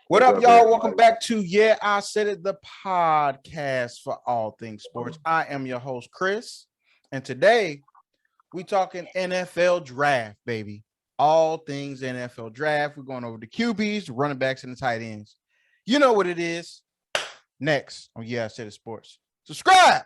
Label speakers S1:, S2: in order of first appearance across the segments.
S1: What up, y'all? Welcome back to Yeah, I Said It, the podcast for all things sports. I am your host, Chris, and today we talking NFL draft, baby. All things NFL draft. We're going over the QBs, the running backs, and the tight ends. You know what it is. Next on Yeah, I Said It Sports. Subscribe.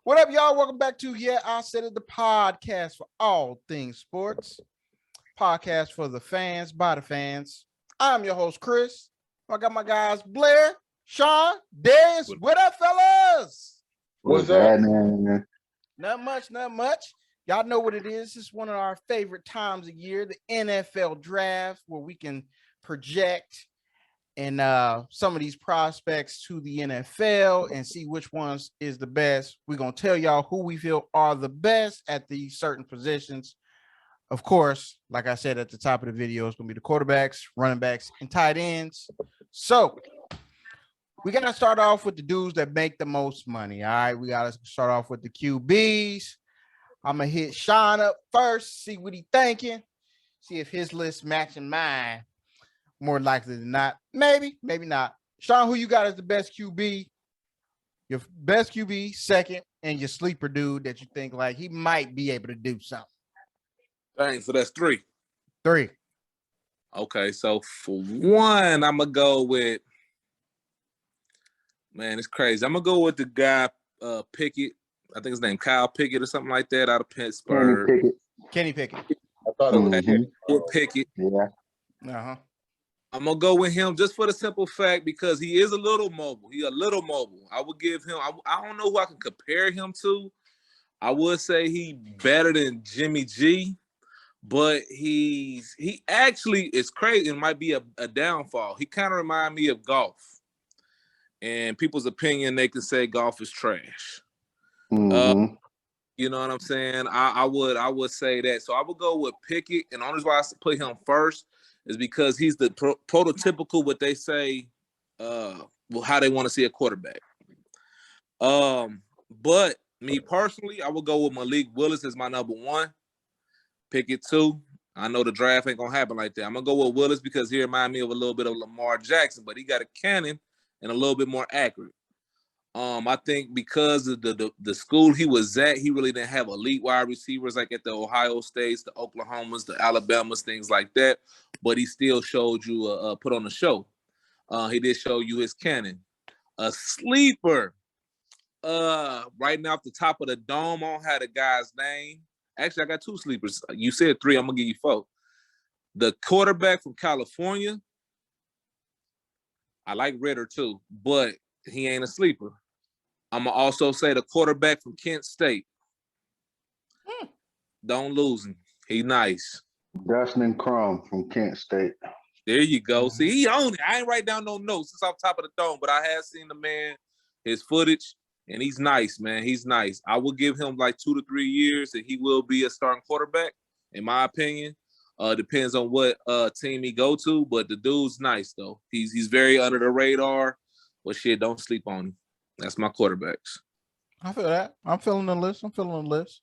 S1: What up, y'all? Welcome back to Yeah, I Said It, the podcast for all things sports. Podcast for the fans, by the fans. I'm your host, Chris. I got my guys, Blair, Sean, Dez. What up, fellas?
S2: What's up, man?
S1: Not much. Y'all know what it is. It's one of our favorite times of year, the NFL draft, where we can project and some of these prospects to the NFL and see which ones is the best. We're going to tell y'all who we feel are the best at these certain positions. Of course, like I said at the top of the video, it's going to be the quarterbacks, running backs, and tight ends. So we got to start off with the dudes that make the most money. All right, we got to start off with the QBs. I'm going to hit Sean up first, see what he thinking, see if his list matching mine. More likely than not. Maybe not. Sean, who you got as the best QB? Your best QB, second, and your sleeper dude that you think like he might be able to do something.
S2: Dang, so that's three. Okay, so for one, I'm going to go with, man, it's crazy. I'm going to go with the guy, Pickett. I think his name Kyle Pickett or something like that out of Pittsburgh.
S1: Kenny Pickett.
S2: I thought it was Pickett.
S3: Yeah.
S1: Uh-huh.
S2: I'm going to go with him just for the simple fact because he is a little mobile. I would give him, I don't know who I can compare him to. I would say he better than Jimmy G, but he actually is crazy and might be a downfall. He kind of remind me of Goff. And people's opinion, they can say Goff is trash.
S3: Mm-hmm.
S2: You know what I'm saying? I would say that. So I would go with Pickett, and the only reason why I put him first is because he's the prototypical what they say, how they want to see a quarterback. But me personally, I would go with Malik Willis as my number one. Pickett two. I know the draft ain't gonna happen like that. I'm gonna go with Willis because he remind me of a little bit of Lamar Jackson, but he got a cannon and a little bit more accurate. I think because of the school he was at, he really didn't have elite wide receivers like at the Ohio States, the Oklahomas, the Alabamas, things like that. But he still showed you put on a show. He did show you his cannon. A sleeper. Right now off the top of the dome, I don't have the guy's name. Actually, I got two sleepers. You said three. I'm gonna give you four. The quarterback from California. I like Ritter too, but he ain't a sleeper. I'm going to also say the quarterback from Kent State. Don't lose him. He nice.
S3: Dustin Crum from Kent State.
S2: There you go. See, he owned it. I ain't write down no notes. It's off top of the dome, but I have seen the man, his footage, and he's nice, man. He's nice. I will give him like 2 to 3 years, and he will be a starting quarterback, in my opinion. Depends on what team he go to, but the dude's nice, though. He's very under the radar, but shit, don't sleep on him. That's my quarterbacks.
S1: I feel that. I'm feeling the list.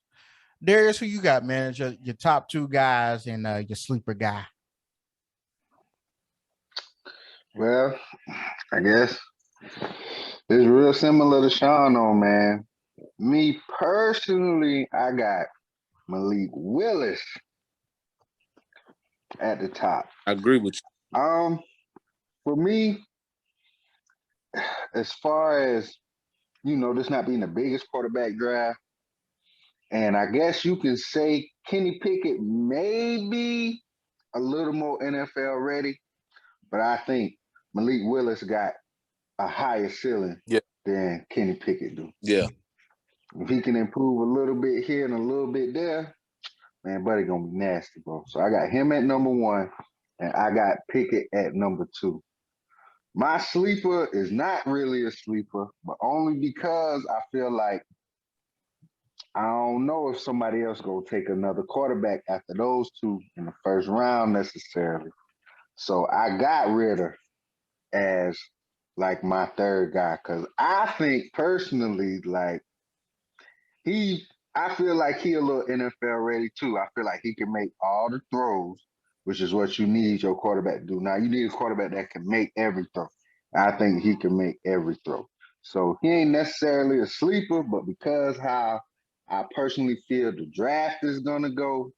S1: Darius, who you got, man? Your top two guys and your sleeper guy.
S3: Well, I guess it's real similar to Sean on, man. Me personally, I got Malik Willis at the top.
S2: I agree with you.
S3: For me, as far as this not being the biggest quarterback draft, and I guess you can say Kenny Pickett may be a little more NFL ready, but I think Malik Willis got a higher ceiling than Kenny Pickett do.
S2: Yeah.
S3: If he can improve a little bit here and a little bit there, man, buddy gonna be nasty, bro. So I got him at number one, and I got Pickett at number two. My sleeper is not really a sleeper, but only because I feel like I don't know if somebody else gonna take another quarterback after those two in the first round necessarily. So I got Ritter as like my third guy because I think personally, like he, I feel like he a little NFL ready too. I feel like he can make all the throws, which is what you need your quarterback to do. Now you need a quarterback that can make every throw. I think he can make every throw. So he ain't necessarily a sleeper, but because how I personally feel the draft is gonna go,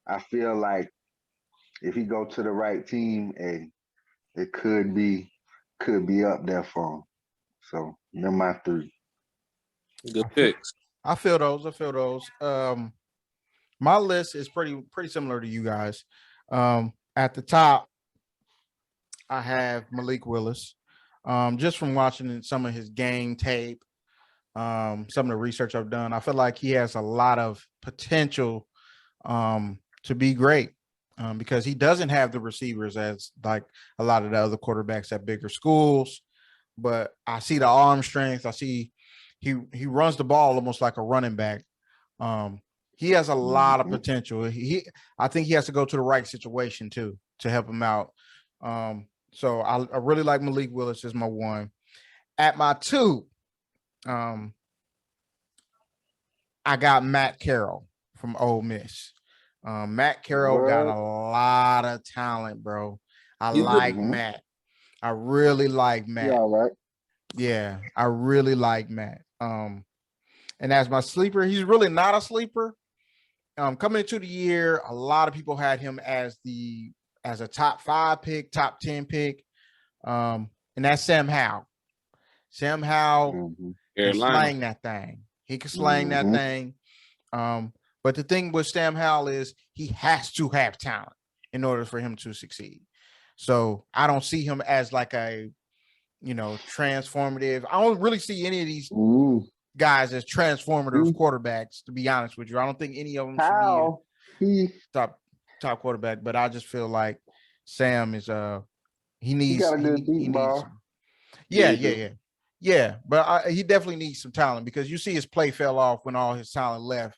S3: I feel like if he go to the right team, it could be up there for him. So they're my three.
S2: Good
S1: I feel,
S2: picks.
S1: I feel those. I feel those. My list is pretty similar to you guys. At the top, I have Malik Willis. Just from watching some of his game tape, some of the research I've done, I feel like he has a lot of potential to be great. Because he doesn't have the receivers as like a lot of the other quarterbacks at bigger schools, but I see the arm strength. I see he runs the ball almost like a running back. Um, he has a lot of
S3: Mhm.
S1: potential. I think he has to go to the right situation too to help him out. So I really like Malik Willis as my one. At my two, um, I got Matt Carroll from Ole Miss. Matt Carroll got a
S3: What?
S1: lot of talent, bro. I
S2: He good.
S1: like
S3: Mm-hmm.
S1: Matt. I really like
S3: Yeah,
S1: Matt.
S3: all right.
S1: Yeah, I really like Matt. And as my sleeper, he's really not a sleeper. Coming into the year, a lot of people had him as a top 5 pick, top 10 pick. And that's Sam Howell. Sam Howell
S3: Mm-hmm.
S1: can
S2: Carolina.
S1: slang that thing. He can slang that
S3: Mm-hmm.
S1: thing. But the thing with Sam Howell is he has to have talent in order for him to succeed. So I don't see him as like a, transformative. I don't really see any of these
S3: Mm-hmm.
S1: guys as transformative
S3: He,
S1: quarterbacks, to be honest with you. I don't think any of them should be a
S3: how he
S1: top quarterback, but I just feel like Sam is he
S3: he
S1: needs
S3: got a good
S1: he
S3: deep
S1: needs
S3: ball.
S1: some.
S2: Yeah,
S1: Yeah,
S2: he
S1: yeah,
S2: do.
S1: yeah. Yeah, but he definitely needs some talent because you see his play fell off when all his talent left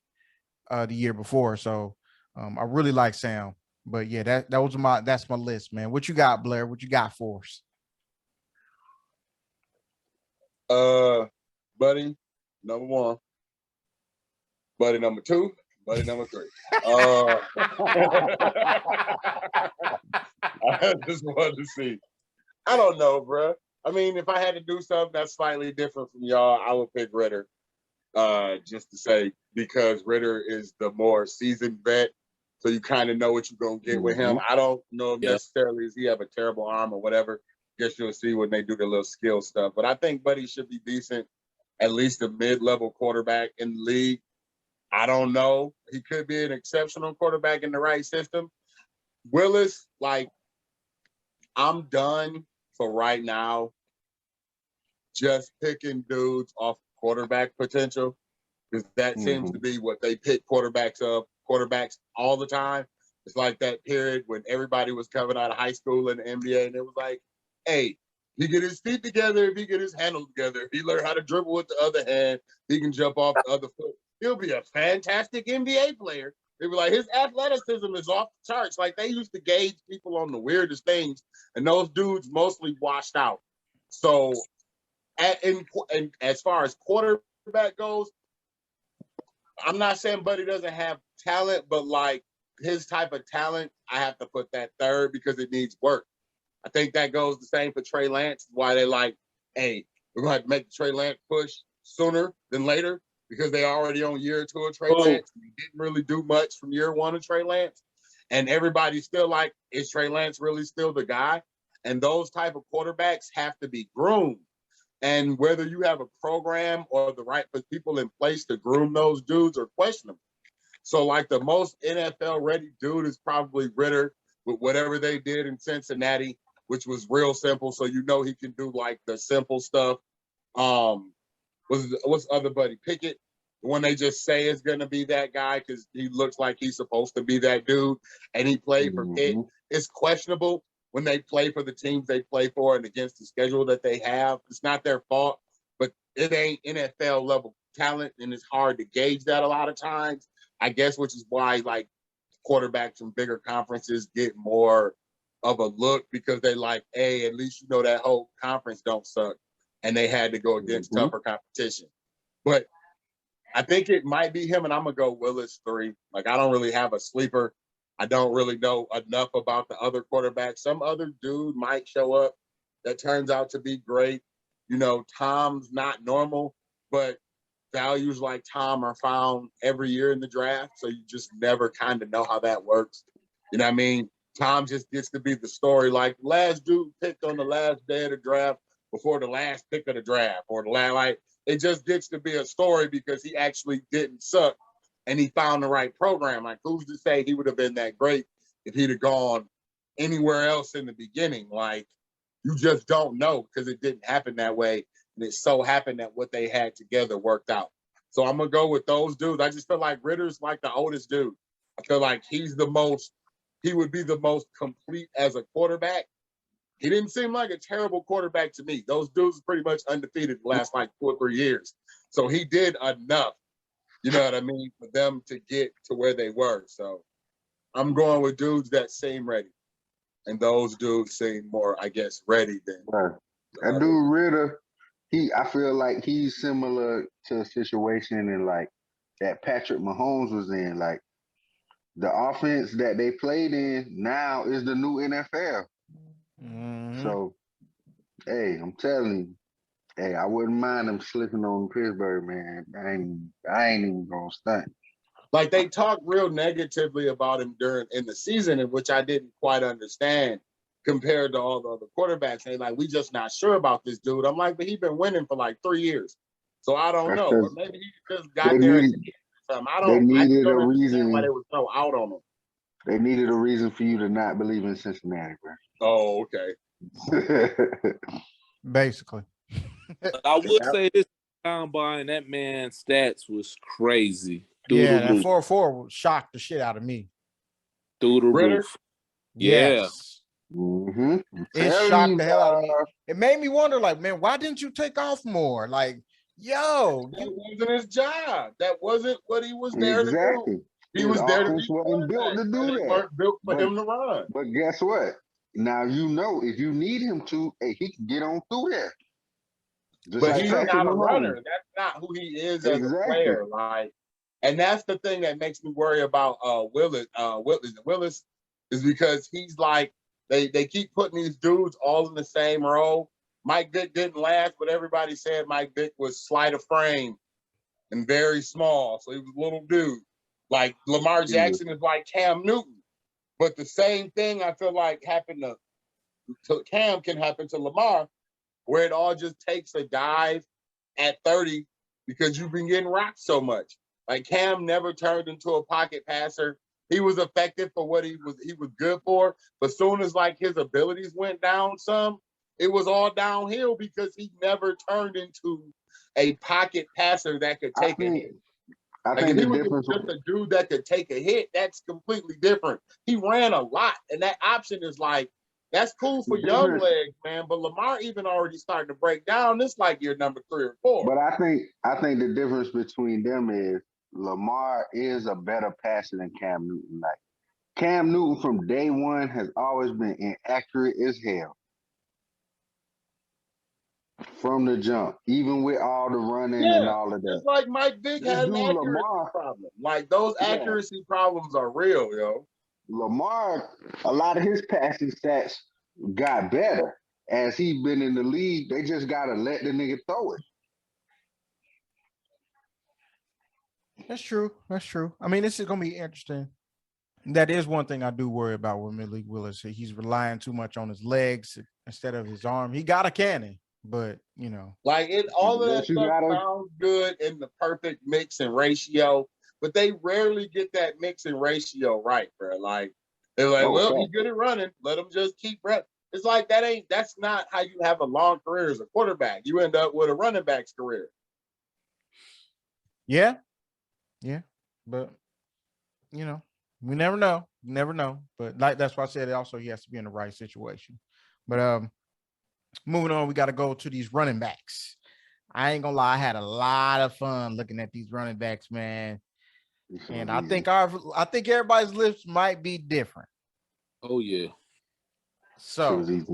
S1: the year before. So I really like Sam. But yeah, that's my list, man. What you got, Blair? What you got for us?
S4: Buddy, number one. Buddy, number two. Buddy, number three. I just wanted to see. I don't know, bro. I mean, if I had to do something that's slightly different from y'all, I would pick Ritter. Just to say, because Ritter is the more seasoned vet, so you kind of know what you're gonna get with him.
S3: Mm-hmm.
S4: I don't know if
S2: Yeah.
S4: necessarily does he have a terrible arm or whatever. Guess you'll see when they do the little skill stuff. But I think Buddy should be decent, at least a mid-level quarterback in the league. I don't know. He could be an exceptional quarterback in the right system. Willis, like, I'm done for right now just picking dudes off quarterback potential because that seems to
S3: Mm-hmm.
S4: be what they pick quarterbacks all the time. It's like that period when everybody was coming out of high school in the NBA and it was like, hey, he get his feet together, if he get his handles together, if he learn how to dribble with the other hand, he can jump off the other foot. He'll be a fantastic NBA player. They were like, his athleticism is off the charts. Like they used to gauge people on the weirdest things, and those dudes mostly washed out. So, and as far as quarterback goes, I'm not saying Buddy doesn't have talent, but like his type of talent, I have to put that third because it needs work. I think that goes the same for Trey Lance. Why they like, hey, we're gonna have to make the Trey Lance push sooner than later because they already on year 2 of Trey Lance. We didn't really do much from year 1 of Trey Lance, and everybody's still like, is Trey Lance really still the guy? And those type of quarterbacks have to be groomed. And whether you have a program or the right people in place to groom those dudes are questionable. So, like the most NFL ready dude is probably Ritter with whatever they did in Cincinnati, which was real simple. So you know he can do like the simple stuff. What's other buddy Pickett? The one they just say is going to be that guy because he looks like he's supposed to be that dude, and he played for Pitt.
S3: Mm-hmm.
S4: It's questionable when they play for the teams they play for and against the schedule that they have. It's not their fault, but it ain't NFL level talent, and it's hard to gauge that a lot of times. I guess, which is why like quarterbacks from bigger conferences get more of a look because they like, hey, at least you know that whole conference don't suck, and they had to go against tougher competition. But I think it might be him, and I'm gonna go Willis 3. Like I don't really have a sleeper. I don't really know enough about the other quarterbacks. Some other dude might show up that turns out to be great. You know, Tom's not normal, but values like Tom are found every year in the draft. So you just never kind of know how that works. You know what I mean? Tom just gets to be the story. Like last dude picked on the last day of the draft before the last pick of the draft, or the last, like it just gets to be a story because he actually didn't suck and he found the right program. Like who's to say he would have been that great if he'd have gone anywhere else in the beginning? Like you just don't know because it didn't happen that way. And it so happened that what they had together worked out. So I'm gonna go with those dudes. I just feel like Ritter's like the oldest dude. I feel like he would be the most complete as a quarterback. He didn't seem like a terrible quarterback to me. Those dudes are pretty much undefeated the last like 2 or 3 years. So he did enough, you know what I mean, for them to get to where they were. So I'm going with dudes that seem ready. And those dudes seem more, I guess, ready than
S3: that dude Ritter. I feel like he's similar to a situation in like that Patrick Mahomes was in. Like the offense that they played in now is the new NFL. So, hey, I'm telling you, hey, I wouldn't mind them slipping on Pittsburgh, man. I ain't even gonna stunt.
S4: Like they talk real negatively about him in the season, in which I didn't quite understand compared to all the other quarterbacks. They like, we just not sure about this dude. I'm like, but he's been winning for like 3 years. So I don't know. Or maybe he just got there and something. I just don't understand why they were so out on him.
S3: They needed a reason for you to not believe in Cincinnati, bro.
S4: Oh, okay.
S1: Basically.
S2: I would say this combine, that man's stats was crazy.
S1: Yeah, that 4.4 shocked the shit out of me.
S2: Through the roof.
S1: Yes.
S3: Mm-hmm.
S1: It shocked the hell out of me. It made me wonder, like, man, why didn't you take off more? Like, yo,
S4: that wasn't his job. That wasn't what he was there to do. He was there to be
S3: wasn't built to do that.
S4: They weren't built for him to run.
S3: But guess what? Now you know if you need him to, hey, he can get on through there.
S4: But he's not a runner. That's not who he is as a player. Like, and that's the thing that makes me worry about Willis. Willis is because he's like they keep putting these dudes all in the same role. Mike Vick didn't last, but everybody said Mike Vick was slight of frame and very small, so he was a little dude. Like Lamar Jackson is like Cam Newton, but the same thing I feel like happened to Cam can happen to Lamar, where it all just takes a dive at 30 because you've been getting rocked so much. Like Cam never turned into a pocket passer. He was effective for what he was good for, but soon as like his abilities went down some, it was all downhill because he never turned into a pocket passer that could take a hit.
S3: I think
S4: if he was just a dude that could take a hit, that's completely different. He ran a lot, and that option is like, that's cool for young legs, man. But Lamar even already starting to break down. It's like you're number 3 or 4.
S3: But I think the difference between them is Lamar is a better passer than Cam Newton. Like Cam Newton from day one has always been inaccurate as hell. From the jump, even with all the running and all of that.
S4: It's like Mike Vick has an accuracy problem. Like those accuracy problems are real, yo.
S3: Lamar, a lot of his passing stats got better as he's been in the league. They just gotta let the nigga throw it.
S1: That's true. That's true. I mean, this is gonna be interesting. That is one thing I do worry about with Malik Willis. He's relying too much on his legs instead of his arm. He got a cannon, but you know,
S4: like all of that stuff sounds good in the perfect mix and ratio, but they rarely get that mix and ratio right, bro. Like they're like, well, he's good at running. Let him just keep running. It's like that's not how you have a long career as a quarterback. You end up with a running back's career.
S1: Yeah, but you know, we never know. But like that's why I said also he has to be in the right situation. But moving on, we got to go to these running backs. I ain't gonna lie, I had a lot of fun looking at these running backs, man.
S3: This
S1: And
S3: was
S1: I
S3: easy.
S1: think everybody's lists might be different.
S2: Oh yeah.
S3: This was
S1: So
S3: easy.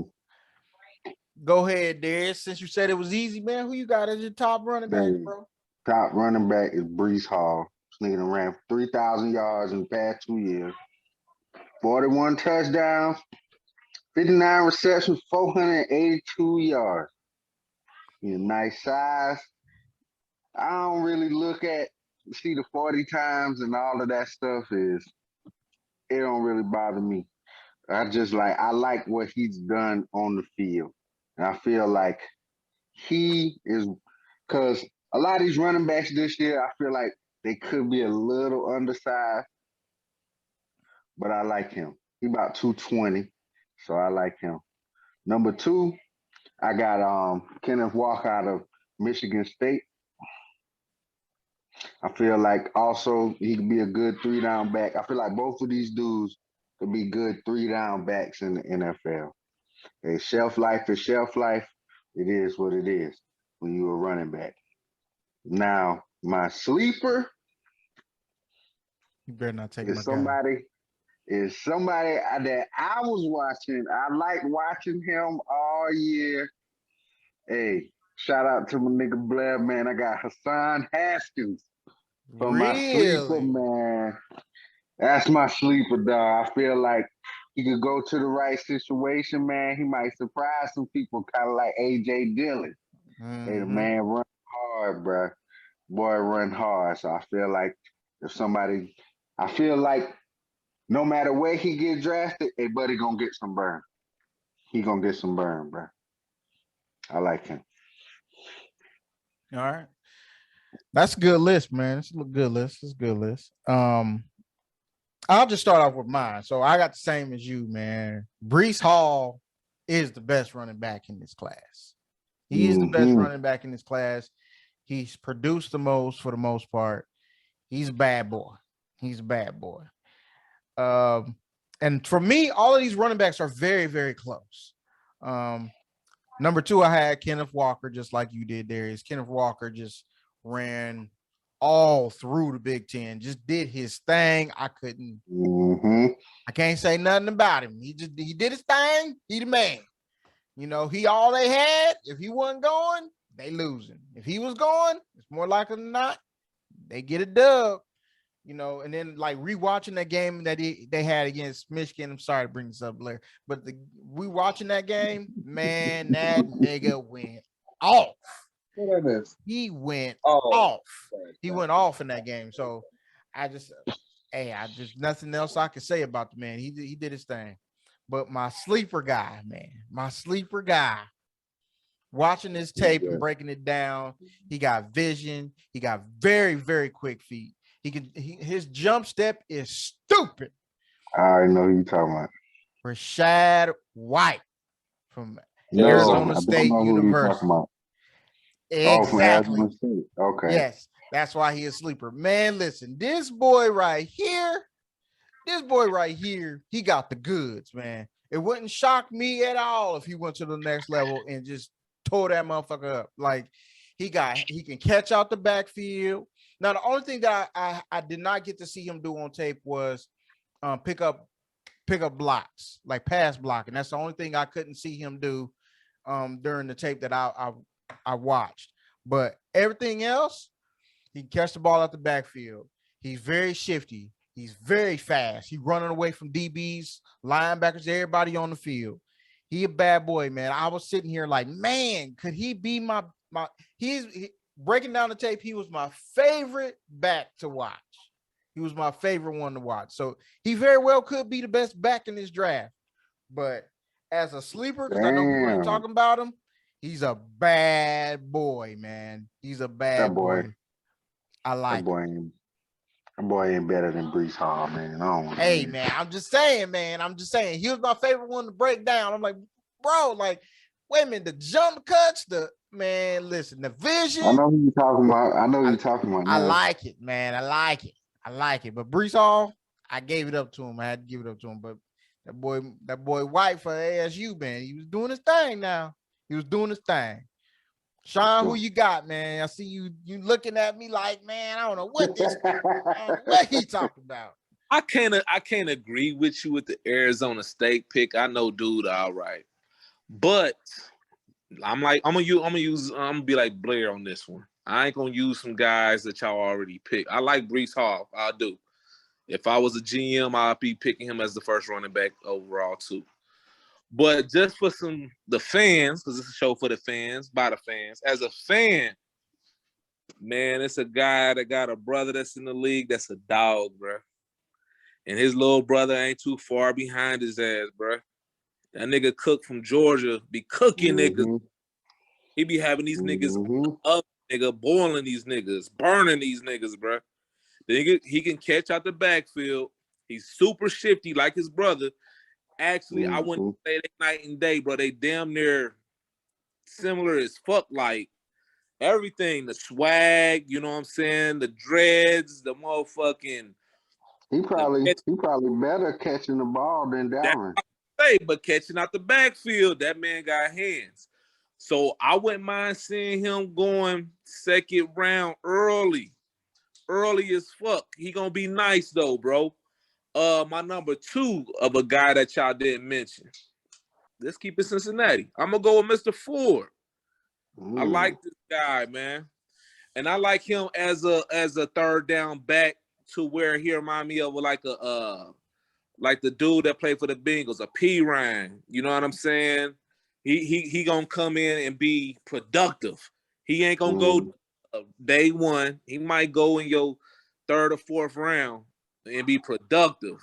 S1: go ahead, Darius. Since you said it was easy, man, who you got as your top running backs,
S3: Dang.
S1: bro?
S3: Top running back is Brees Hall. This nigga done ran for 3,000 yards in the past 2 years. 41 touchdowns, 59 receptions, 482 yards. He's a nice size. I don't really look at see the 40 times and all of that stuff is it don't really bother me. I like what he's done on the field. And I feel like he is because a lot of these running backs this year, I feel like they could be a little undersized, but I like him. He about 220, so I like him. Number two, I got Kenneth Walker out of Michigan State. I feel like also he could be a good 3-down back. I feel like both of these dudes could be good 3-down backs in the NFL. A shelf life is shelf life. It is what it is when you're a running back. Now, my sleeper
S1: You better not take my
S3: is
S1: guy.
S3: somebody that I was watching. I like watching him all year. Hey, shout out to my nigga Blair, man. I got Hassan Haskins for my sleeper,
S1: Really?
S3: man. That's my sleeper, dog. I feel like he could go to the right situation, man. He might surprise some people, kind of like AJ Dillon. Hey, the
S1: Mhm.
S3: man run hard, bro. Boy, run hard. So I feel like no matter where he get drafted, hey, buddy gonna get some burn. He gonna get some burn, bro. I like him.
S1: All right. That's a good list, man. It's a good list. It's a good list. I'll just start off with mine. So I got the same as you, man. Brees Hall is the best running back in this class. He is the best
S3: Mm-hmm.
S1: running back in this class. He's produced the most for the most part. He's a bad boy. He's a bad boy. And for me, all of these running backs are very, very close. Number two, I had Kenneth Walker, just like you did, Darius. Kenneth Walker just ran all through the Big Ten, just did his thing.
S3: Mm-hmm.
S1: I can't say nothing about him. He did his thing. He the man. You know, he all they had. If he wasn't going, they losing. If he was going, it's more likely than not, they get a dub. You know, and then like rewatching that game that they had against Michigan. I'm sorry to bring this up, Blair, but rewatching that game, man, that nigga went off.
S4: What that is?
S1: He went
S4: Oh,
S1: off. He went off in that game. So I just nothing else I can say about the man. He did his thing. But my sleeper guy, man, watching this tape and breaking it down, he got vision. He got very, very quick feet. His jump step is stupid.
S3: I already know who you talking about.
S1: Rashad White from
S3: No,
S1: Arizona
S3: I don't
S1: State
S3: know who you talking
S1: University.
S3: about. Oh, from
S1: Exactly.
S3: Arizona State. Okay.
S1: Yes, that's why he is sleeper. Man, listen, this boy right here, he got the goods, man. It wouldn't shock me at all if he went to the next level and just tore that motherfucker up. Like he can catch out the backfield. Now, the only thing that I did not get to see him do on tape was pick up blocks, like pass blocking. That's the only thing I couldn't see him do during the tape that I watched. But everything else, he can catch the ball out the backfield. He's very shifty. He's very fast. He's running away from DBs, linebackers, everybody on the field. He a bad boy, man. I was sitting here like, man, could he be my breaking down the tape? He was my favorite back to watch. He was my favorite one to watch. So he very well could be the best back in this draft. But as a sleeper, because I know people ain't
S3: Damn.
S1: talking about him, he's a bad boy, man. He's a bad
S3: That boy.
S1: boy. I like it.
S3: That boy ain't better than Brees Hall, man.
S1: Hey, man, I'm just saying, man. He was my favorite one to break down. I'm like, bro, like, wait a minute, the jump cuts, listen, the vision.
S3: I know who you talking about.
S1: I like it, man. I like it. But Brees Hall, I gave it up to him. I had to give it up to him. But that boy White for ASU, man, he was doing his thing now. He was doing his thing. Sean, who you got, man? I see you looking at me like, man, I don't know what this I don't know what he talking about.
S2: I can't agree with you with the Arizona State pick. I know dude all right. But I'm gonna be like Blair on this one. I ain't gonna use some guys that y'all already picked. I like Breece Hall. I do. If I was a GM, I'd be picking him as the first running back overall too. But just for the fans, because it's a show for the fans, by the fans. As a fan, man, it's a guy that got a brother that's in the league that's a dog, bro. And his little brother ain't too far behind his ass, bro. That nigga Cook from Georgia be cooking niggas. He be having these niggas up, nigga, boiling these niggas, burning these niggas, bro. He can catch out the backfield. He's super shifty like his brother. Actually, I wouldn't say they night and day, bro. They damn near similar as fuck. Like everything, the swag, you know what I'm saying? The dreads, the motherfucking.
S3: He probably better catching the ball than Dalvin.
S2: But catching out the backfield, that man got hands. So I wouldn't mind seeing him going second round early as fuck. He gonna be nice though, bro. My number 2 of a guy that y'all didn't mention. Let's keep it Cincinnati. I'm gonna go with Mr. Ford. I like this guy, man, and I like him as a third down back to where he remind me of like the dude that played for the Bengals, a P. Ryan. You know what I'm saying? He gonna come in and be productive. He ain't gonna go day one. He might go in your third or fourth round and be productive.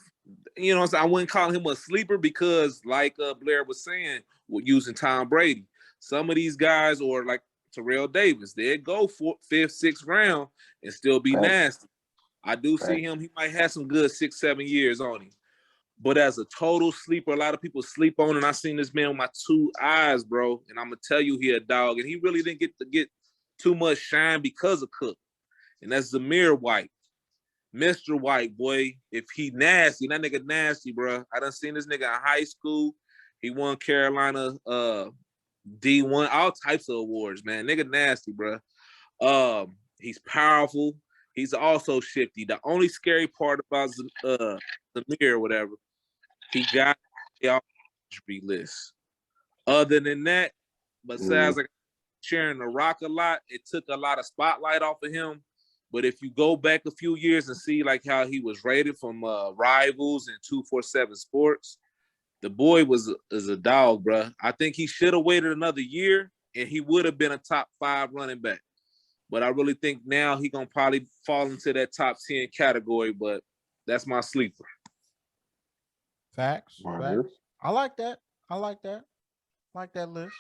S2: You know what I'm saying? I wouldn't call him a sleeper because, like Blair was saying, with using Tom Brady, some of these guys, or like Terrell Davis, they'd go 4th, 5th, 6th round and still be nasty. I do see him. He might have some good 6, 7 years on him. But as a total sleeper, a lot of people sleep on, and I seen this man with my 2 eyes, bro. And I'm gonna tell you, he a dog, and he really didn't get too much shine because of Cook. And that's Zamir White, Mr. White, boy. If he nasty, that nigga nasty, bro. I done seen this nigga in high school. He won Carolina D1, all types of awards, man. Nigga nasty, bro. He's powerful. He's also shifty. The only scary part about Zamir or whatever, he got the injury list. Other than that, besides like sharing the rock a lot, it took a lot of spotlight off of him. But if you go back a few years and see like how he was rated from Rivals and 247 Sports, the boy is a dog, bro. I think he should have waited another year, and he would have been a top 5 running back. But I really think now he gonna probably fall into that top 10 category. But that's my sleeper.
S1: Facts. I like that. I like that list.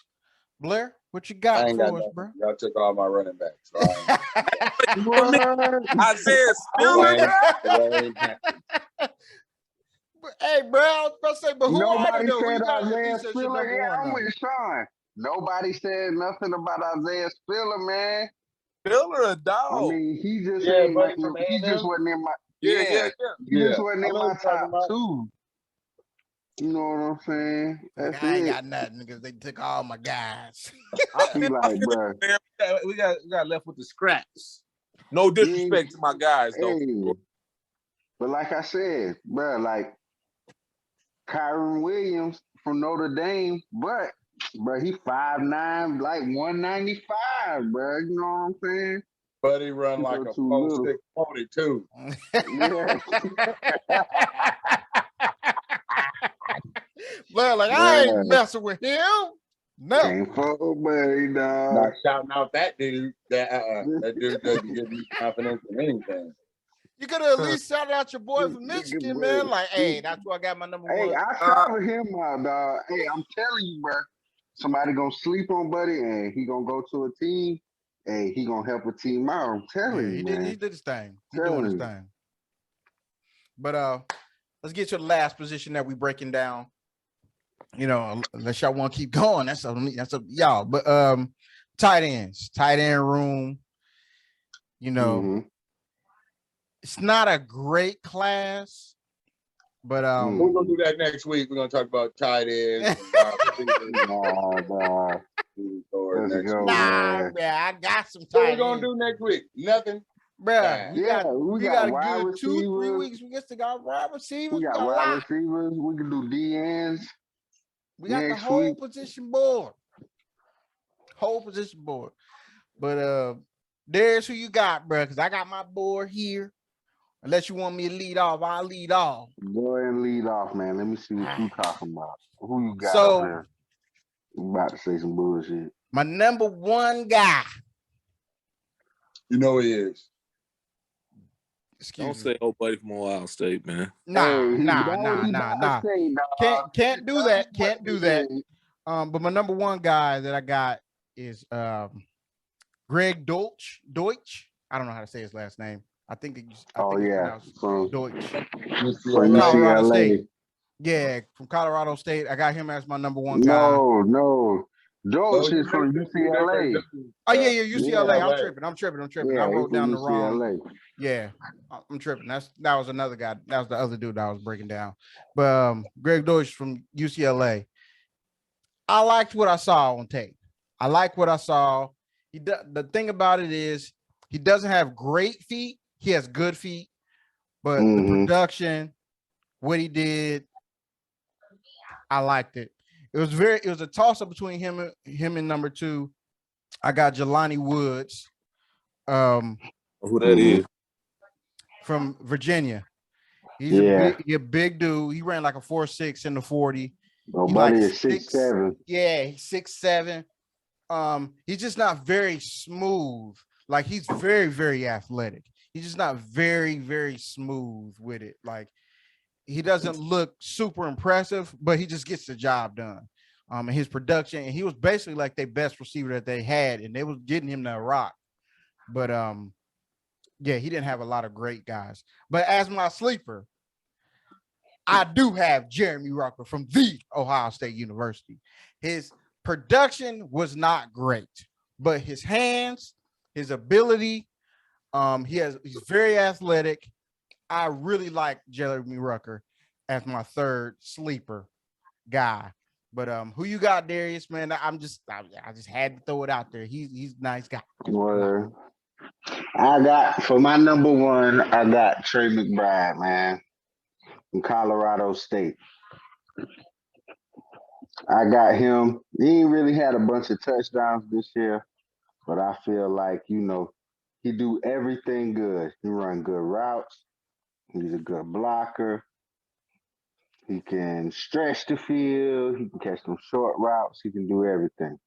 S1: Blair, what you got for us, bro?
S4: Y'all took all my running backs. So
S2: Isaiah Spiller.
S1: Hey, bro, I was about to say, but who
S3: Nobody
S1: though?
S3: said Isaiah Spiller. Yeah, I'm with Sean. Nobody said nothing about Isaiah Spiller, man.
S2: Spiller a dog.
S3: I mean, he just he just wasn't in my He just wasn't in my top 2. You know what I'm saying?
S1: That's I ain't got nothing because they took all my guys.
S3: I be like, bro,
S2: we got left with the scraps. No disrespect to my guys, though.
S3: Hey. But like I said, bro, like Kyron Williams from Notre Dame, but bro, he 5'9", like 195, bro. You know what I'm saying?
S4: But he run like a 4'6" 42.
S3: Yeah.
S1: Well, like I ain't messing with him. No.
S3: Can't fuck with buddy, dog.
S4: Not shouting out that dude. That dude doesn't give me confidence in anything.
S1: You could have at least shouted out your boy from Michigan, man. Like, hey, that's where I got my number 1.
S3: Hey, I shouted him out, dog. Hey, I'm telling you, bro. Somebody gonna sleep on Buddy, and he gonna go to a team. Hey, he gonna help a team out. I'm telling you, man.
S1: He did his thing. He's doing his thing. But let's get to the last position that we breaking down. You know, unless y'all want to keep going, that's up to y'all. But tight end room. You know, it's not a great class, But
S4: We're gonna do that next week. We're gonna talk about tight ends. And wide receivers.
S3: Nah, dog.
S4: Or
S3: Let's
S4: next
S3: go,
S4: week.
S1: nah,
S3: man.
S1: man, I got some
S4: What we
S1: tight
S4: gonna
S1: ends.
S4: do next week? Nothing.
S1: Bruh, we
S3: Yeah,
S1: got
S3: we
S1: we
S3: got
S1: got a
S3: wide
S1: good 2-3
S3: receivers.
S1: weeks. We just got wide receivers.
S3: We
S1: We
S3: got
S1: got a
S3: wide
S1: lot.
S3: receivers. We can do D ends.
S1: We got the
S3: next
S1: whole
S3: week.
S1: position board. Whole position board. But there's who you got, bruh, because I got my board here. Unless you want me to lead off, I'll lead off.
S3: Go ahead and lead off, man. Let me see what you talking about. Who you got
S1: So-
S3: up there? You about to say some bullshit.
S1: My number one guy.
S4: You know he is.
S1: Excuse
S2: Don't
S1: me.
S2: say old buddy from Ohio State, man.
S1: Nah.
S3: Hey,
S1: Nah. Can't do that. Can't do that. But my number one guy that I got is Greg Deutsch. I don't know how to say his last name. I think it's pronounced
S3: from
S1: Deutsch.
S3: UCLA.
S1: State. Yeah, from Colorado State. I got him as my number one guy.
S3: No. George is from UCLA.
S1: Oh yeah, UCLA.
S3: Yeah.
S1: I'm tripping.
S3: Yeah,
S1: I wrote
S3: he's
S1: down
S3: from
S1: the wrong.
S3: UCLA.
S1: Yeah, I'm tripping. That was another guy. That was the other dude that I was breaking down. But Greg Deutsch from UCLA. I liked what I saw on tape. I like what I saw. The thing about it is he doesn't have great feet. He has good feet, but the production, what he did, I liked it. It was a toss up between him and number two. I got Jelani Woods.
S2: Who that is?
S1: From Virginia. He's a big dude. He ran like a 4.6 in the 40.
S3: Oh,
S1: He
S3: buddy
S1: like
S3: is 6'7".
S1: Yeah, he's 6'7". He's just not very smooth. Like he's very, very athletic. He's just not very, very smooth with it. Like he doesn't look super impressive, but he just gets the job done. And his production, and he was basically like their best receiver that they had, and they was getting him to rock. But yeah, he didn't have a lot of great guys. But as my sleeper, I do have Jeremy Ruckert from the Ohio State University. His production was not great, but his hands, his ability, he's very athletic. I really like Jeremy Ruckert as my third sleeper guy. But who you got, Darius? Man, I just had to throw it out there. He's a nice guy.
S3: Well, I got for my number one, I got Trey McBride, man, from Colorado State. I got him. He ain't really had a bunch of touchdowns this year, but I feel like, he do everything good. He run good routes. He's a good blocker. He can stretch the field. He can catch some short routes. He can do everything.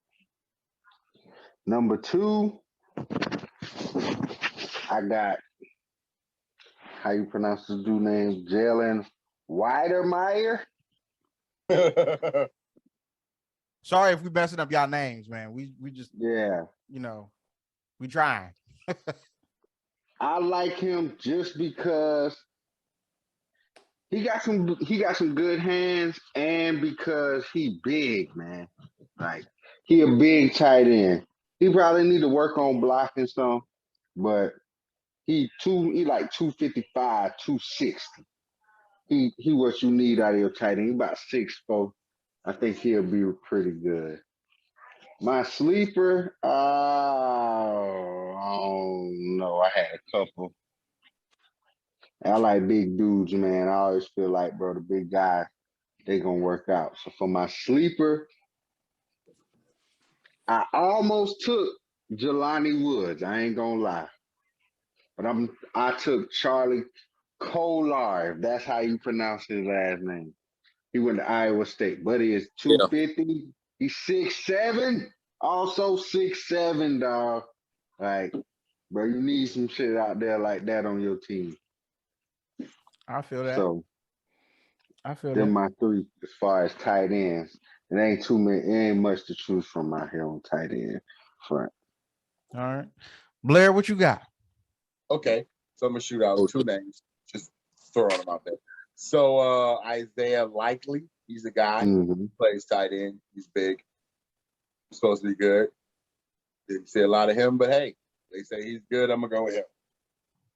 S3: Number two, I got, how you pronounce this dude name? Jalen Weidermeyer.
S1: Sorry if we messing up y'all names, man. We just we trying.
S3: I like him just because he got some good hands, and because he big, man. Like he a big tight end. He probably need to work on blocking some, but he like 255, 260. He what you need out of your tight end. He about 6'4". I think he'll be pretty good. My sleeper, I don't know. I had a couple. I like big dudes, man. I always feel like, bro, the big guy, they gonna work out. So for my sleeper, I almost took Jelani Woods. I ain't gonna lie, but I took Charlie Kolar, if that's how you pronounce his last name. He went to Iowa State. Buddy is 250. He's 6'7". Also 6'7", dog. Like, bro, you need some shit out there like that on your team.
S1: I feel that.
S3: So
S1: I feel
S3: they're
S1: that.
S3: my three as far as tight ends. It ain't too many, it ain't much to choose from out here on tight end front.
S1: All right. Blair, what you got?
S4: Okay. So I'm gonna shoot out two names. Just throwing them out there. So Isaiah Likely, he's a guy who plays tight end. He's big. He's supposed to be good. Didn't see a lot of him, but hey, they say he's good. I'm gonna go with him.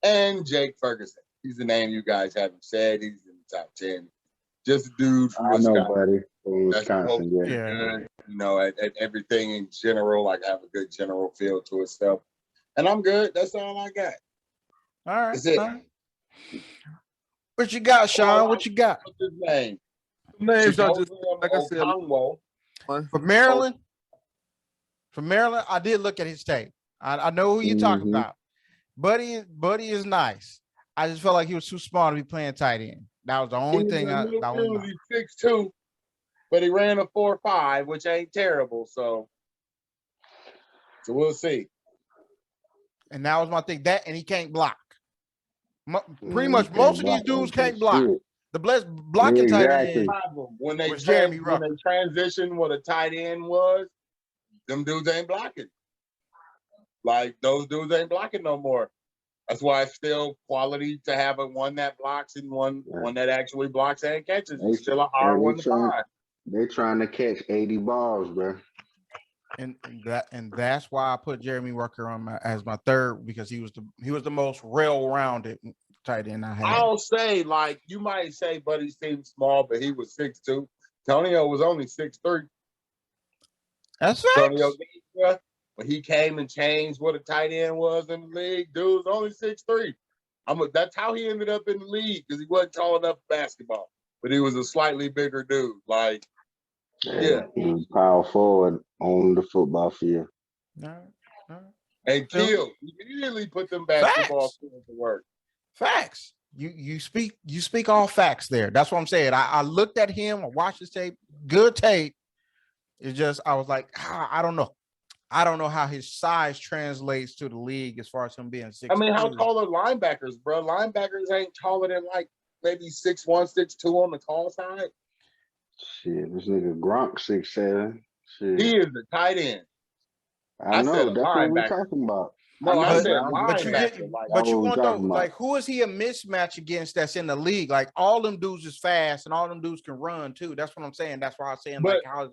S4: And Jake Ferguson. He's the name you guys haven't said. He's in the top 10. Just a dude from
S3: I know,
S4: Wisconsin.
S3: buddy. From
S4: That's supposed
S3: Wisconsin,
S4: to be
S3: yeah.
S4: good, you know, at everything in general, like have a good general feel to itself. And I'm good. That's all I got.
S1: All right.
S4: That's it.
S1: All right. What you got, Sean? What you got?
S4: What's his name?
S2: Names are just
S4: Chigozie
S2: like I said.
S4: Okonkwo.
S1: For Maryland? For Maryland, I did look at his tape. I know who you're talking about. Buddy is nice. I just felt like he was too small to be playing tight end. That was the only thing I was.
S4: He's 6'2", but he ran a 4.5, which ain't terrible. So we'll see.
S1: And that was my thing. That and he can't block. Pretty much most of these dudes can't block.
S3: Shit.
S1: The best blocking tight end
S4: When they
S1: was Jeremy
S4: when they
S1: Rucker.
S4: transition what a tight end was, them dudes ain't blocking. Like those dudes ain't blocking no more. That's why it's still quality to have a one that blocks and one that actually blocks and catches. It's still a hard one to find.
S3: They're trying to catch 80 balls, bro.
S1: And that's why I put Jeremy Rucker on as my third, because he was the most well-rounded tight end I had.
S4: I'll say, like, you might say Buddy seemed small, but he was 6'2". Tonio was only 6'3".
S1: That's right.
S4: Tonio, when he came and changed what a tight end was in the league, dude was only 6'3". That's how he ended up in the league, because he wasn't tall enough for basketball, but he was a slightly bigger dude. Like, yeah.
S3: He was power forward on the football field.
S4: And Kill immediately put them basketball skills to work.
S1: Facts. You speak all facts there. That's what I'm saying. I looked at him, I watched his tape, good tape. It's just I was like, I don't know. I don't know how his size translates to the league as far as him being 6'2".
S4: I mean, how tall are linebackers, bro? Linebackers ain't taller than like maybe 6'1", 6'2" on the tall side.
S3: Shit, this nigga Gronk 6'7". Shit.
S4: He is the tight end.
S3: I know, that's what we're talking about.
S4: No, I said
S1: linebacker. But you want though, like, who is he a mismatch against that's in the league? Like, all them dudes is fast and all them dudes can run too. That's what I'm saying. That's why I'm saying,
S4: but,
S1: like,
S4: how as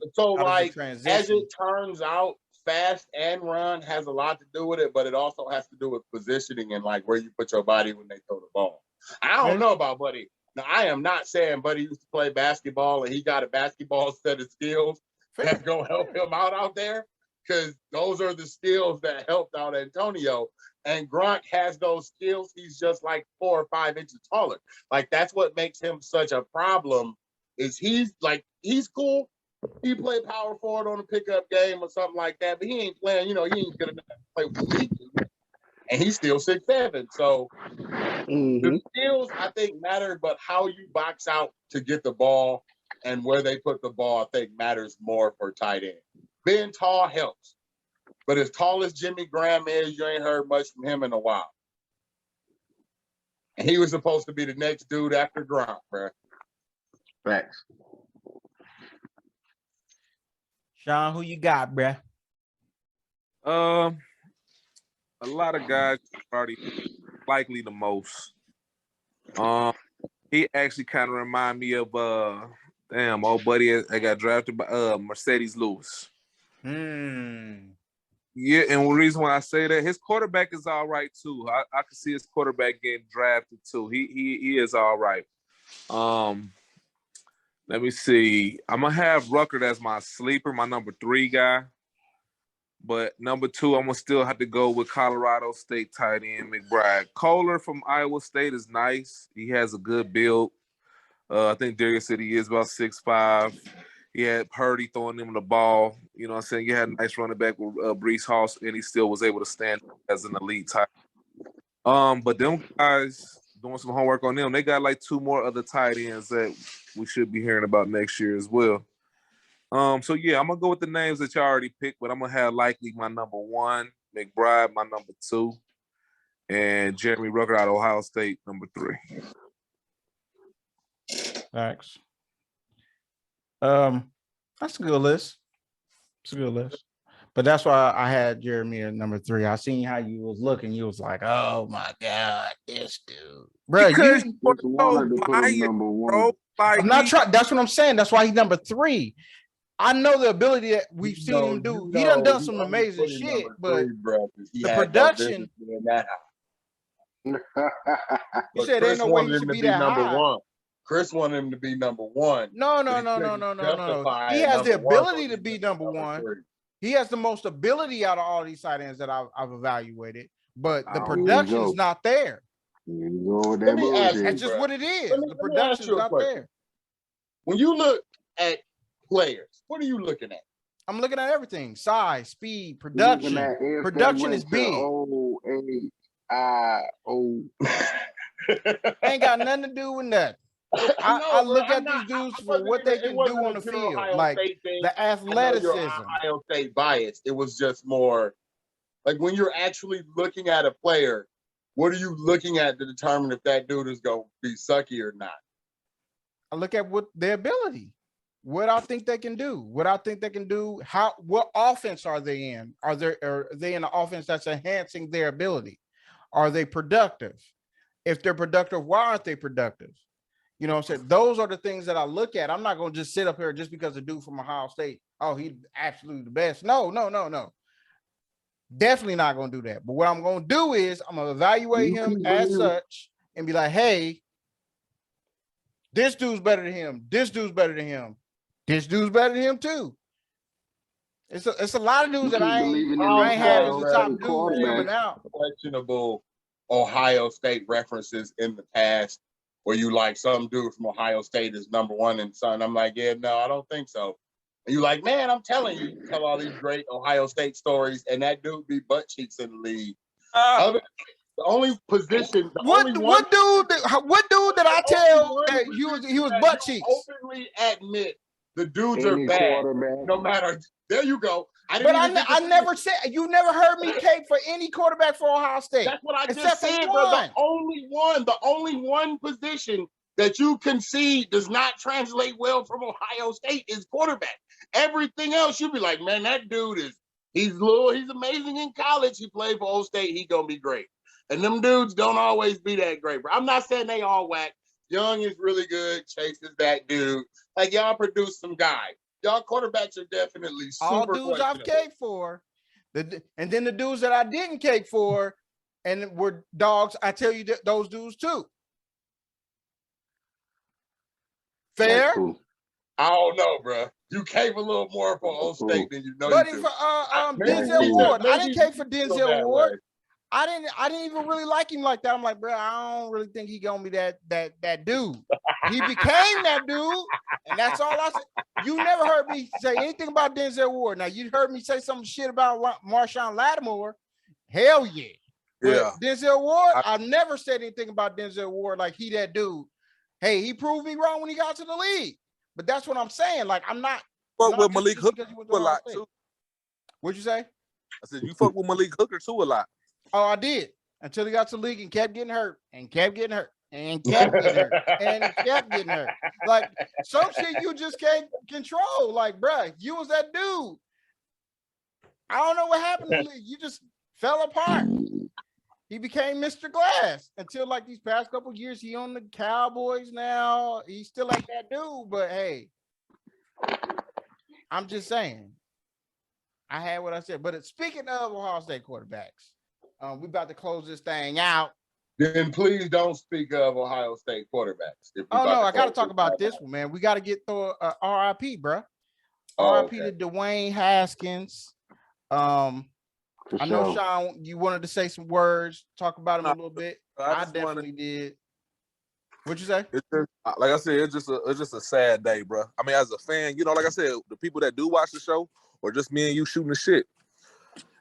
S4: it turns out, fast and run has a lot to do with it, but it also has to do with positioning and like where you put your body when they throw the ball. I don't know about Buddy. Now, I am not saying Buddy used to play basketball and he got a basketball set of skills that's going to help him out there, because those are the skills that helped out Antonio. And Gronk has those skills. He's just like 4 or 5 inches taller. Like, that's what makes him such a problem, is he's cool. He play power forward on a pickup game or something like that, but he ain't playing, he ain't good enough to play with the league. And he's still 6'7". So the skills, I think, matter, but how you box out to get the ball and where they put the ball, I think, matters more for tight end. Being tall helps. But as tall as Jimmy Graham is, you ain't heard much from him in a while. And he was supposed to be the next dude after Gronk, bro.
S3: Facts.
S1: Sean, who you got, bruh?
S2: A lot of guys already likely the most. He actually kind of remind me of old buddy I got drafted by Mercedes Lewis. Yeah, and the reason why I say that, his quarterback is all right too. I can see his quarterback getting drafted too. He is all right. Let me see. I'm gonna have Rucker as my sleeper, my number 3 guy. But number 2, I'm gonna still have to go with Colorado State tight end McBride. Kohler from Iowa State is nice. He has a good build. I think Darius said he is about 6'5". He had Purdy throwing him the ball. You know what I'm saying? You had a nice running back with Breece Hall, and he still was able to stand as an elite tight end. But them guys, doing some homework on them, they got like 2 more other tight ends that we should be hearing about next year as well. So yeah, I'm gonna go with the names that you already picked, but I'm gonna have likely my number 1, McBride, my number 2, and Jeremy Rucker out of Ohio State, number 3.
S1: Thanks. That's a good list. It's a good list. But that's why I had Jeremy at number 3. I seen how you was looking. You was like, "Oh my God, this dude, bro."
S3: Number 1.
S1: I'm not trying. That's what I'm saying. That's why he's number 3. I know the ability that we've seen him do. He done some amazing shit, but the production. You
S4: But
S1: said ain't
S4: Chris
S1: no way he
S4: wanted him
S1: should
S4: to
S1: be
S4: be
S1: that
S4: number
S1: high.
S4: one. Chris wanted him to be number one.
S1: No.
S4: But he couldn't justify
S1: He
S4: at
S1: has the
S4: number one, so
S1: ability
S4: he
S1: to be
S4: went
S1: number
S4: number
S1: one.
S4: three.
S1: He has the most ability out of all these tight ends that I've evaluated, but the
S3: There you
S1: production's
S3: go.
S1: not there.
S3: Here you go with
S4: Let
S3: that
S4: me ask
S3: bullshit.
S4: you,
S1: That's just
S4: bruh.
S1: what it is.
S4: Let me
S1: The
S4: ask
S1: production's
S4: you a
S1: not
S4: question.
S1: there.
S4: When you look at players, what are you looking at?
S1: I'm looking at everything: size, speed,
S3: You looking
S1: production.
S3: at if
S1: Production
S3: they
S1: is
S3: went
S1: big.
S3: to OAIO.
S1: Ain't got nothing to do with nothing. I
S4: No,
S1: look
S4: bro,
S1: at these dudes for what they can do on the field,
S4: Ohio
S1: like
S4: State thing.
S1: the
S4: I know you're
S1: athleticism.
S4: Ohio State biased. It was just more like when you're actually looking at a player, what are you looking at to determine if that dude is going to be sucky or not?
S1: I look at what their ability, what I think they can do, what offense are they in? Are they in an offense that's enhancing their ability? Are they productive? If they're productive, why aren't they productive? You know what I'm saying? Those are the things that I look at. I'm not going to just sit up here just because the dude from Ohio State, oh, he's absolutely the best. No. Definitely not going to do that. But what I'm going to do is I'm going to evaluate
S3: You
S1: him
S3: keep
S1: as
S3: believing.
S1: such and be like, hey, this dude's better than him. This dude's better than him. This dude's better than him too. It's a lot of dudes
S3: You
S1: that
S3: keep
S1: I
S3: believing in
S1: ain't
S3: this
S1: have as
S3: Ohio
S1: the top
S3: State
S1: dudes
S3: quarterback.
S1: coming out.
S4: Questionable Ohio State references in the past where you like some dude from Ohio State is number one and son. I'm like, yeah, no, I don't think so. And you like, man, I'm telling you, you tell all these great Ohio State stories, and that dude be butt cheeks in the league. The only position,
S1: What dude did I tell that he was butt cheeks?
S4: Openly admit the dudes are
S3: Any
S4: bad.
S3: quarterback.
S4: No matter. There you go.
S1: But I never said, you never heard me cape for any quarterback for Ohio State.
S4: That's what I
S1: except
S4: just
S1: for
S4: said, bro.
S1: one.
S4: The only one position that you concede does not translate well from Ohio State is quarterback. Everything else, you'd be like, man, that dude he's amazing in college. He played for Ohio State. He gonna be great. And them dudes don't always be that great, bro. I'm not saying they all whack. Young is really good. Chase is that dude. Like, y'all produce some guys. Y'all quarterbacks are definitely super
S1: all dudes I've caked for. And then the dudes that I didn't cake for and were dogs, I tell you those dudes too. Fair?
S3: Cool.
S4: I don't know, bro. You cave a little more for Ohio State than you know
S1: But
S4: you do.
S1: Denzel Ward. I didn't cake for
S4: Maybe
S1: Denzel Ward. I didn't even really like him like that. I'm like, bro, I don't really think he gonna be that dude. He became that dude, and that's all I said. You never heard me say anything about Denzel Ward. Now you heard me say some shit about Marshawn Lattimore. Hell yeah.
S2: Yeah.
S1: But Denzel Ward, I never said anything about Denzel Ward like he that dude. Hey, he proved me wrong when he got to the league. But that's what I'm saying. Like, I'm not.
S2: Fuck with Malik Hooker a lot too.
S1: What'd you say?
S2: I said you fuck with Malik Hooker too a lot.
S1: Oh, I did. Until he got to the league and kept getting hurt and kept getting hurt and kept getting hurt and kept getting hurt. Like, some shit you just can't control. Like, bruh, you was that dude. I don't know what happened to the league. You just fell apart. He became Mr. Glass until like these past couple of years. He on the Cowboys now. He's still like that dude, but hey, I'm just saying. I had what I said. But speaking of Ohio State quarterbacks, we about to close this thing out.
S4: Then please don't speak of Ohio State quarterbacks.
S1: Oh no, I got to talk about this one, man. We got to get through RIP, bro. RIP to Dwayne Haskins. I know, Sean, you wanted to say some words, talk about him a little bit. I definitely did. What'd you say?
S2: It's just, like I said, it's just a sad day, bro. I mean, as a fan, you know, like I said, the people that do watch the show, or just me and you shooting the shit,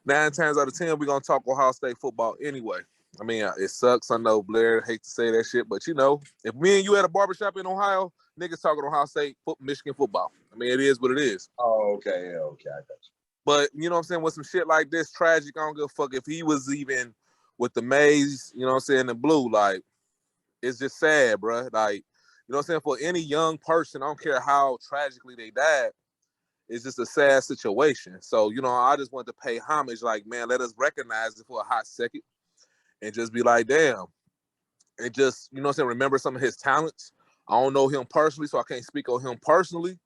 S2: 9 times out of 10, we're gonna talk Ohio State football anyway. I mean, it sucks. I know Blair hates to say that shit, but you know, if me and you at a barbershop in Ohio, niggas talking Ohio State, Michigan football. I mean, it is what it is.
S4: Oh, okay, yeah, okay, I got you.
S2: But you know what I'm saying, with some shit like this, tragic, I don't give a fuck if he was even with the maize, you know what I'm saying, the blue, like, it's just sad, bro. Like, you know what I'm saying, for any young person, I don't care how tragically they died, it's just a sad situation. So, you know, I just want to pay homage, like, man, let us recognize it for a hot second and just be like, damn. And just, you know what I'm saying, remember some of his talents. I don't know him personally, so I can't speak on him personally.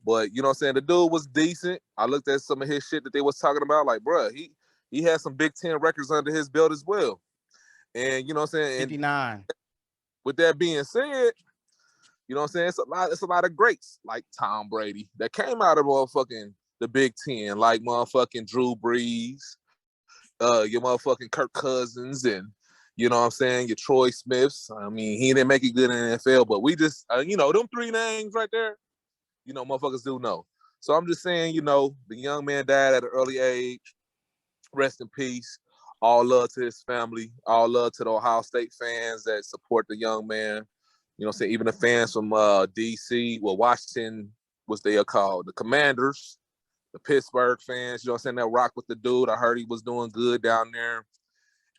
S2: But, you know what I'm saying, the dude was decent. I looked at some of his shit that they was talking about, like, bro, he had some Big Ten records under his belt as well. And you know what I'm saying? And
S1: 59.
S2: with that being said, you know what I'm saying? It's a lot of greats like Tom Brady that came out of motherfucking the Big Ten, like motherfucking Drew Brees, your motherfucking Kirk Cousins, and you know what I'm saying, your Troy Smiths. I mean, he didn't make it good in the NFL, but we just, you know, them three names right there, you know, motherfuckers do know. So I'm just saying, you know, the young man died at an early age. Rest in peace. All love to his family. All love to the Ohio State fans that support the young man. You know what I'm saying? Even the fans from D.C., well, Washington, what's they are called? The Commanders, the Pittsburgh fans, you know what I'm saying? That rock with the dude. I heard he was doing good down there.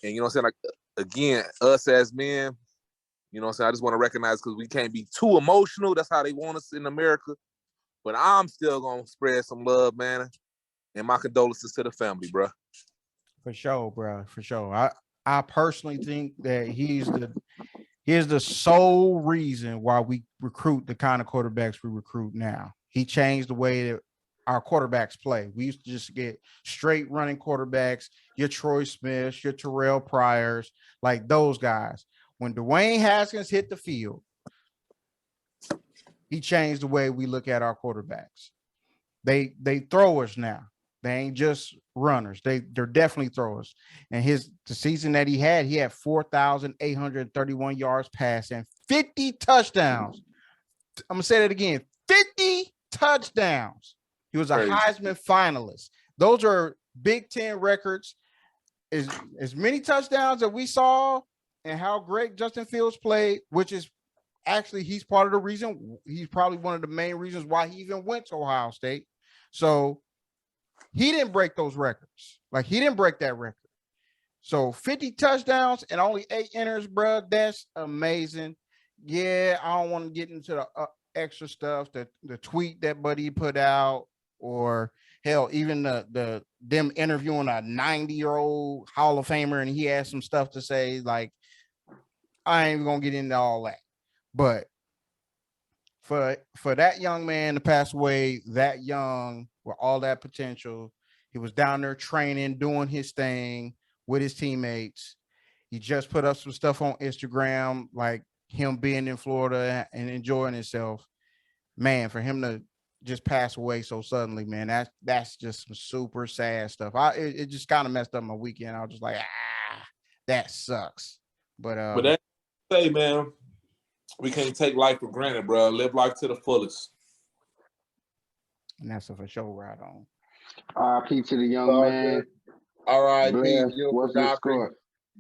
S2: And you know what I'm saying? Like, again, us as men, you know what I'm saying? I just want to recognize because we can't be too emotional. That's how they want us in America. But I'm still going to spread some love, man. And my condolences to the family, bro.
S1: For sure, bro. For sure. I personally think that he's the sole reason why we recruit the kind of quarterbacks we recruit now. He changed the way that our quarterbacks play. We used to just get straight running quarterbacks, your Troy Smiths, your Terrell Pryors, like those guys. When Dwayne Haskins hit the field, he changed the way we look at our quarterbacks. They throwers now. They ain't just runners. They're definitely throwers. And the season that he had 4,831 yards passing, 50 touchdowns. I'm gonna say that again: 50 touchdowns. He was a Heisman finalist. Those are Big Ten records. As many touchdowns that we saw and how great Justin Fields played, which is actually he's part of the reason. He's probably one of the main reasons why he even went to Ohio State. So he didn't break those records. Like, he didn't break that record. So 50 touchdowns and only 8 enters, bro. That's amazing. Yeah, I don't want to get into the extra stuff, the tweet that Buddy put out, or hell, even the them interviewing a 90-year-old Hall of Famer, and he has some stuff to say. Like, I ain't even gonna get into all that. But for that young man to pass away that young with all that potential, he was down there training, doing his thing with his teammates. He just put up some stuff on Instagram, like him being in Florida and enjoying himself. Man, for him to just pass away so suddenly, man, that's just some super sad stuff. It just kind of messed up my weekend. I was just like, that sucks. But
S2: that say, man, we can't take life for granted, bro. Live life to the fullest.
S1: And that's a for sure right on.
S3: R.I.P. to the young man.
S4: R.I.P.
S3: What's the score?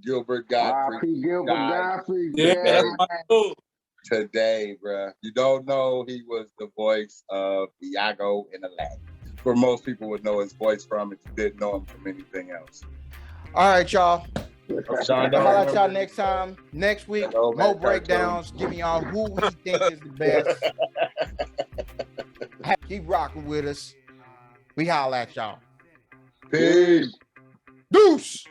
S4: Gilbert Godfrey.
S3: R.I.P. Gilbert Godfrey.
S2: Yeah, that's my dude.
S4: Today, bro. You don't know he was the voice of Iago in Aladdin. For most people would know his voice from if you didn't know him from anything else.
S1: All right, y'all.
S4: Sean,
S1: I'll holler at y'all next time. Next week, more breakdowns, giving y'all who we think is the best. Keep rocking with us. We holler at y'all.
S4: Peace.
S1: Deuce.